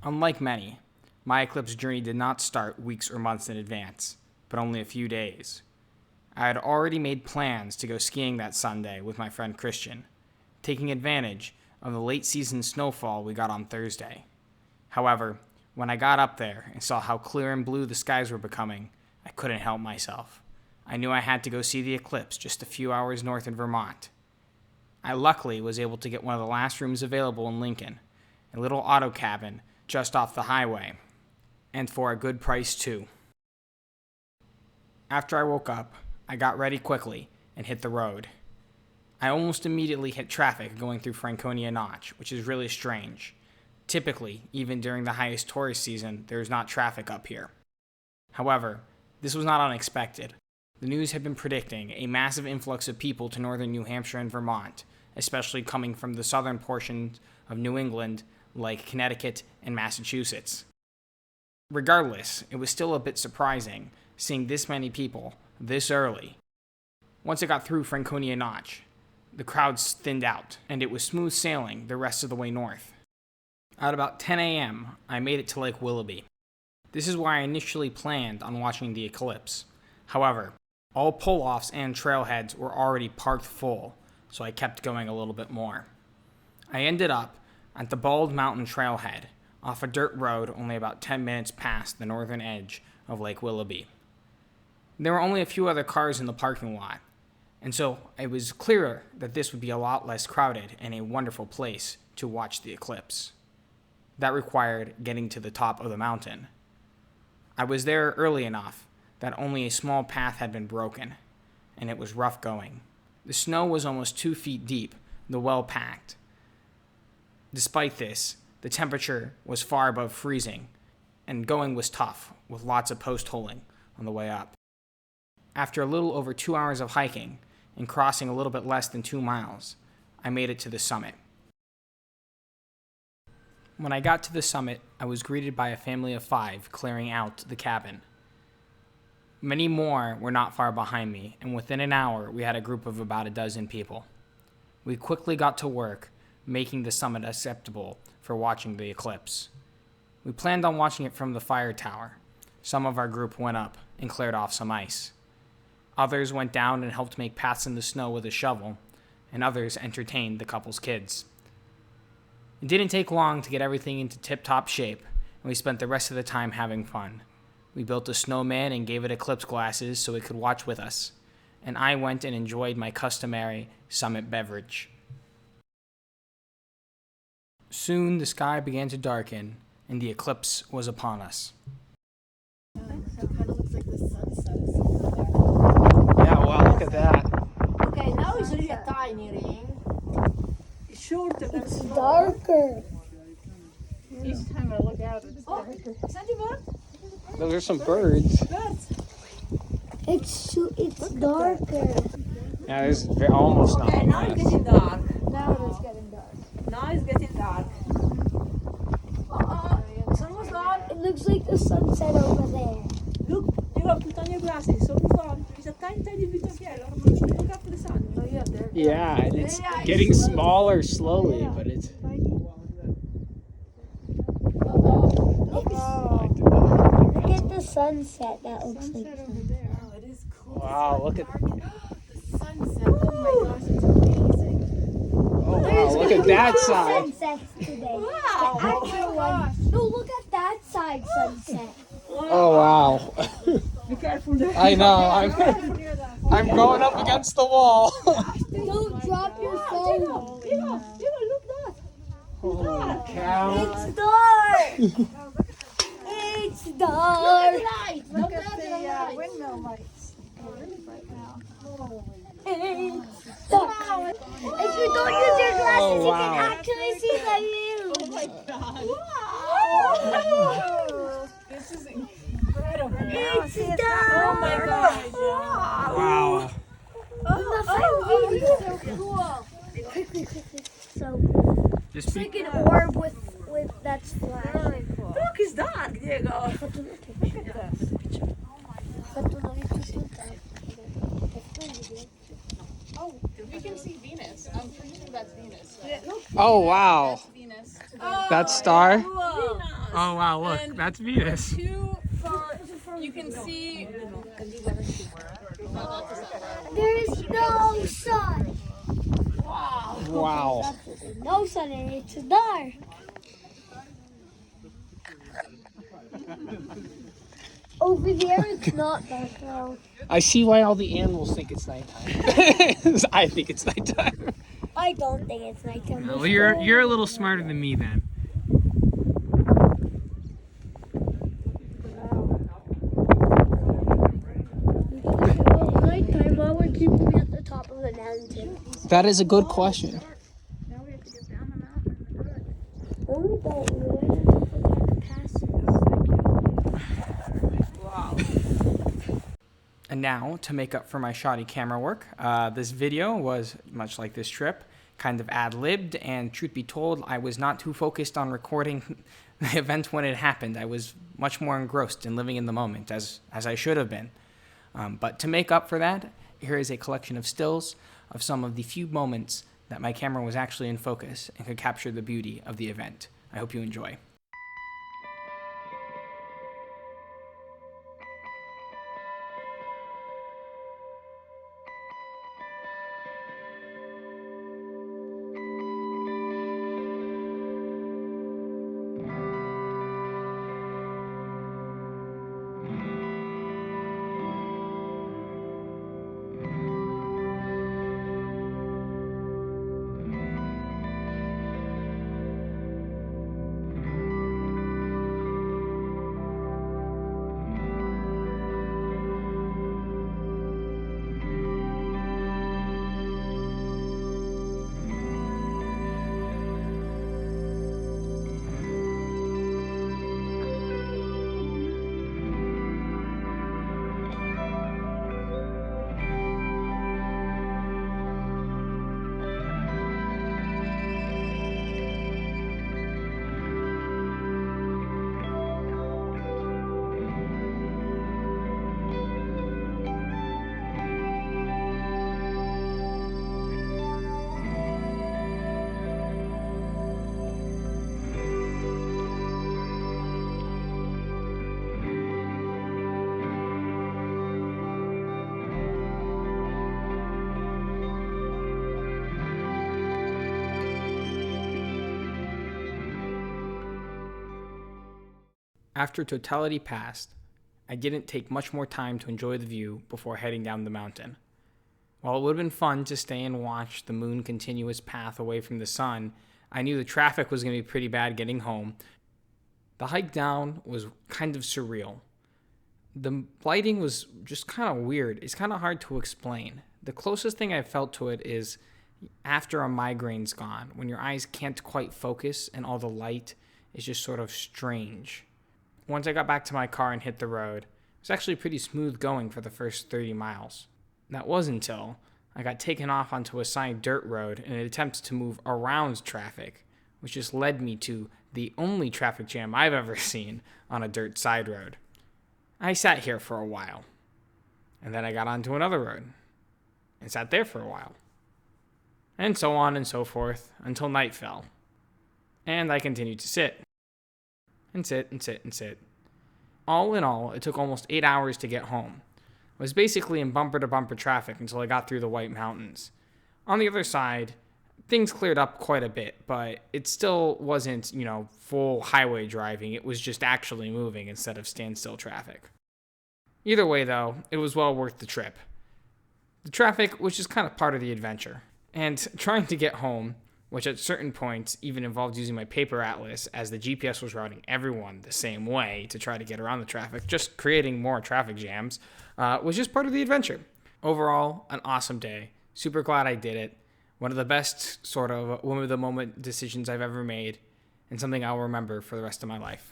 Unlike many, my eclipse journey did not start weeks or months in advance, but only a few days. I had already made plans to go skiing that Sunday with my friend Christian, taking advantage of the late season snowfall we got on Thursday. However, when I got up there and saw how clear and blue the skies were becoming, I couldn't help myself. I knew I had to go see the eclipse just a few hours north in Vermont. I luckily was able to get one of the last rooms available in Lincoln, a little auto cabin just off the highway, and for a good price too. After I woke up, I got ready quickly and hit the road. I almost immediately hit traffic going through Franconia Notch, which is really strange. Typically, even during the highest tourist season, there is not traffic up here. However, this was not unexpected. The news had been predicting a massive influx of people to northern New Hampshire and Vermont, especially coming from the southern portions of New England like Connecticut and Massachusetts. Regardless, it was still a bit surprising seeing this many people this early. Once it got through Franconia Notch, the crowds thinned out, and it was smooth sailing the rest of the way north. At about 10 a.m., I made it to Lake Willoughby. This is where I initially planned on watching the eclipse. However, all pull-offs and trailheads were already parked full, so I kept going a little bit more. I ended up at the Bald Mountain Trailhead, off a dirt road only about 10 minutes past the northern edge of Lake Willoughby. There were only a few other cars in the parking lot, and so it was clearer that this would be a lot less crowded and a wonderful place to watch the eclipse. That required getting to the top of the mountain. I was there early enough that only a small path had been broken, and it was rough going. The snow was almost 2 feet deep, though well packed. Despite this, the temperature was far above freezing, and going was tough, with lots of post-holing on the way up. After a little over 2 hours of hiking, and crossing a little bit less than 2 miles, I made it to the summit. When I got to the summit, I was greeted by a family of 5 clearing out the cabin. Many more were not far behind me, and within an hour, we had a group of about a dozen people. We quickly got to work, making the summit acceptable for watching the eclipse. We planned on watching it from the fire tower. Some of our group went up and cleared off some ice. Others went down and helped make paths in the snow with a shovel, and others entertained the couple's kids. It didn't take long to get everything into tip-top shape, and we spent the rest of the time having fun. We built a snowman and gave it eclipse glasses so it could watch with us, and I went and enjoyed my customary summit beverage. Soon the sky began to darken, and the eclipse was upon us. It kind of looks like the sunset is Yeah, wow, look at that. okay, now it's really a tiny ring. It's shorter than It's darker. Each time I look out, it's darker. Is that a bird? Those are some birds. Birds. It's darker. Yeah, there's almost not. Okay, now it's getting dark. Now it is getting dark. Now it's getting dark. It's almost gone. It looks like the sunset over there. Look, you have to put on your glasses. It's almost gone. It's a tiny, tiny bit of yellow. Look up to the sun. Oh yeah, there. Yeah, and it's getting smaller slowly, but it's... Look at the sunset. That looks like Over there. Oh, it is cool. Wow, look at... The sunset. Oh my gosh, it's amazing. Oh, wow, look at that side. sunsets today. Wow. The actual one. No, look at that side sunset. Oh, wow. Be careful there. I know, I'm going up against the wall. Don't drop your phone. Look that. Holy cow. It's dark. It's dark. Look at the windmill lights. It's dark. If you don't use your glasses, you wow. can actually see the view. Oh my god. Wow. This is incredible. It's dark. Oh my gosh. Wow. Oh, this is so cool. Quickly. So, Just it's like an orb with that's flashing. Look, it's dark, Diego. Look at Oh, we can see Venus. I'm pretty sure that's Venus. Oh, wow. Venus. That star? Wow. Oh wow, look, And that's Venus. Two far, you can see. There is no sun. Wow. No sun and it's dark. Over there it's not dark though. I see why all the animals think it's nighttime. I think it's nighttime. I don't think it's nighttime. Well, you're a little smarter than me then. Nighttime, why would people be at the top of the mountain? That is a good question. Now we have to get down the mountain. Oh, don't really pass. And now, to make up for my shoddy camera work, this video was, much like this trip, kind of ad-libbed, and truth be told, I was not too focused on recording the event when it happened. I was much more engrossed in living in the moment, as I should have been. But to make up for that, here is a collection of stills of some of the few moments that my camera was actually in focus and could capture the beauty of the event. I hope you enjoy. After totality passed, I didn't take much more time to enjoy the view before heading down the mountain. While it would have been fun to stay and watch the moon continue its path away from the sun, I knew the traffic was going to be pretty bad getting home. The hike down was kind of surreal. The lighting was just kind of weird. It's kind of hard to explain. The closest thing I've felt to it is after a migraine's gone, when your eyes can't quite focus and all the light is just sort of strange. Once I got back to my car and hit the road, it was actually pretty smooth going for the first 30 miles. That was until I got taken off onto a side dirt road in an attempt to move around traffic, which just led me to the only traffic jam I've ever seen on a dirt side road. I sat here for a while, and then I got onto another road and sat there for a while, and so on and so forth until night fell, and I continued to sit. And sit and sit and sit. All in all, it took almost 8 hours to get home. I was basically in bumper-to-bumper traffic until I got through the White Mountains. On the other side, things cleared up quite a bit, but it still wasn't, full highway driving. It was just actually moving instead of standstill traffic. Either way, though, it was well worth the trip. The traffic was just kind of part of the adventure. And trying to get home, which at certain points even involved using my paper atlas as the GPS was routing everyone the same way to try to get around the traffic, just creating more traffic jams, was just part of the adventure. Overall, an awesome day. Super glad I did it. One of the best sort of moment-of-the-moment decisions I've ever made, and something I'll remember for the rest of my life.